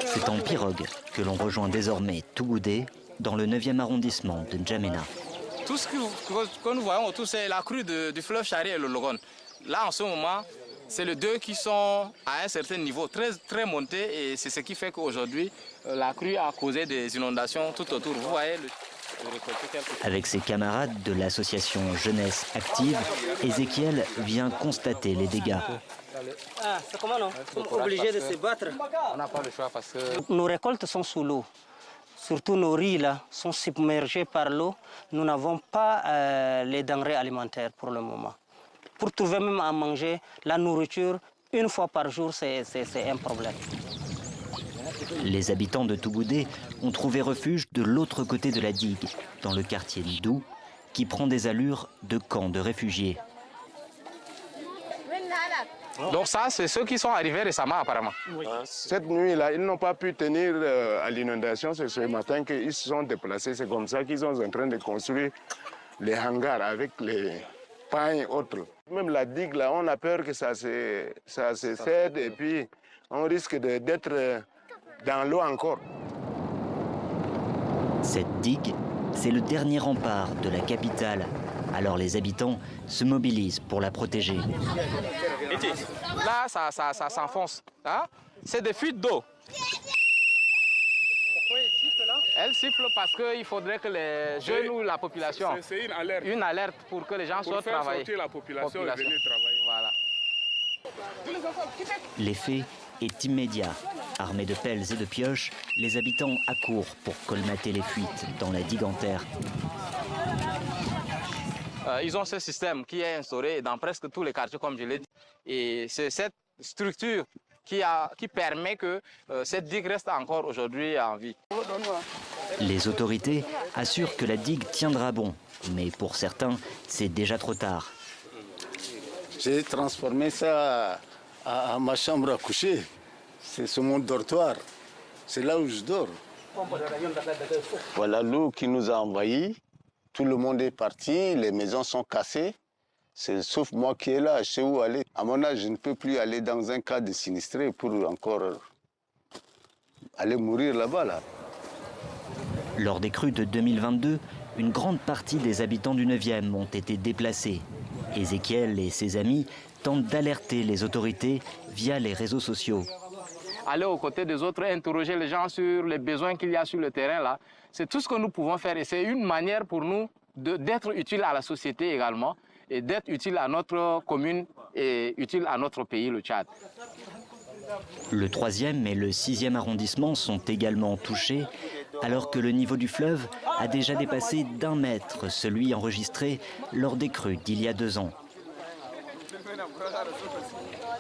C'est en pirogue que l'on rejoint désormais Tougoudé, dans le 9e arrondissement de N'Djamena. Tout ce que nous voyons autour, c'est la crue du fleuve Chari et le Logone. Là, en ce moment, c'est les deux qui sont à un certain niveau, très montés, et c'est ce qui fait qu'aujourd'hui, la crue a causé des inondations tout autour. Vous voyez Avec ses camarades de l'association Jeunesse Active, Ézéchiel vient constater les dégâts. Ah, c'est comment non? Nous sommes obligés de se battre. On n'a pas le choix parce que... Nos récoltes sont sous l'eau. Surtout nos riz là, sont submergés par l'eau. Nous n'avons pas les denrées alimentaires pour le moment. Pour trouver même à manger, la nourriture, une fois par jour, c'est un problème. Les habitants de Tougoudé ont trouvé refuge de l'autre côté de la digue, dans le quartier Ndou, qui prend des allures de camp de réfugiés. Donc ça, c'est ceux qui sont arrivés récemment apparemment. Oui. Cette nuit-là, ils n'ont pas pu tenir à l'inondation. C'est ce matin qu'ils se sont déplacés. C'est comme ça qu'ils sont en train de construire les hangars avec les pains et autres. Même la digue, là, on a peur que ça se cède et puis on risque d'être dans l'eau encore. Cette digue, c'est le dernier rempart de la capitale. Alors les habitants se mobilisent pour la protéger. Là, ça s'enfonce. Hein? C'est des fuites d'eau. Pourquoi elle siffle là? Elle siffle parce qu'il faudrait que les jeunes ou la population... C'est une alerte. Une alerte pour que les gens sortent travailler. Pour faire sortir la population et venir travailler. Voilà. L'effet est immédiat. Armés de pelles et de pioches, les habitants accourent pour colmater les fuites dans la digue en terre. Ils ont ce système qui est instauré dans presque tous les quartiers, comme je l'ai dit. Et c'est cette structure qui permet que cette digue reste encore aujourd'hui en vie. Les autorités assurent que la digue tiendra bon. Mais pour certains, c'est déjà trop tard. J'ai transformé ça à ma chambre à coucher. C'est mon dortoir. C'est là où je dors. Voilà l'eau qui nous a envahis. Tout le monde est parti, les maisons sont cassées. Sauf moi qui est là, je sais où aller. À mon âge, je ne peux plus aller dans un cas de sinistré pour encore aller mourir là-bas. Là. Lors des crues de 2022, une grande partie des habitants du 9e ont été déplacés. Ézéchiel et ses amis tentent d'alerter les autorités via les réseaux sociaux. Aller aux côtés des autres, interroger les gens sur les besoins qu'il y a sur le terrain là. C'est tout ce que nous pouvons faire et c'est une manière pour nous d'être utile à la société également et d'être utile à notre commune et utile à notre pays, le Tchad. Le 3e et le 6e arrondissement sont également touchés, alors que le niveau du fleuve a déjà dépassé d'1 mètre, celui enregistré lors des crues d'il y a 2 ans.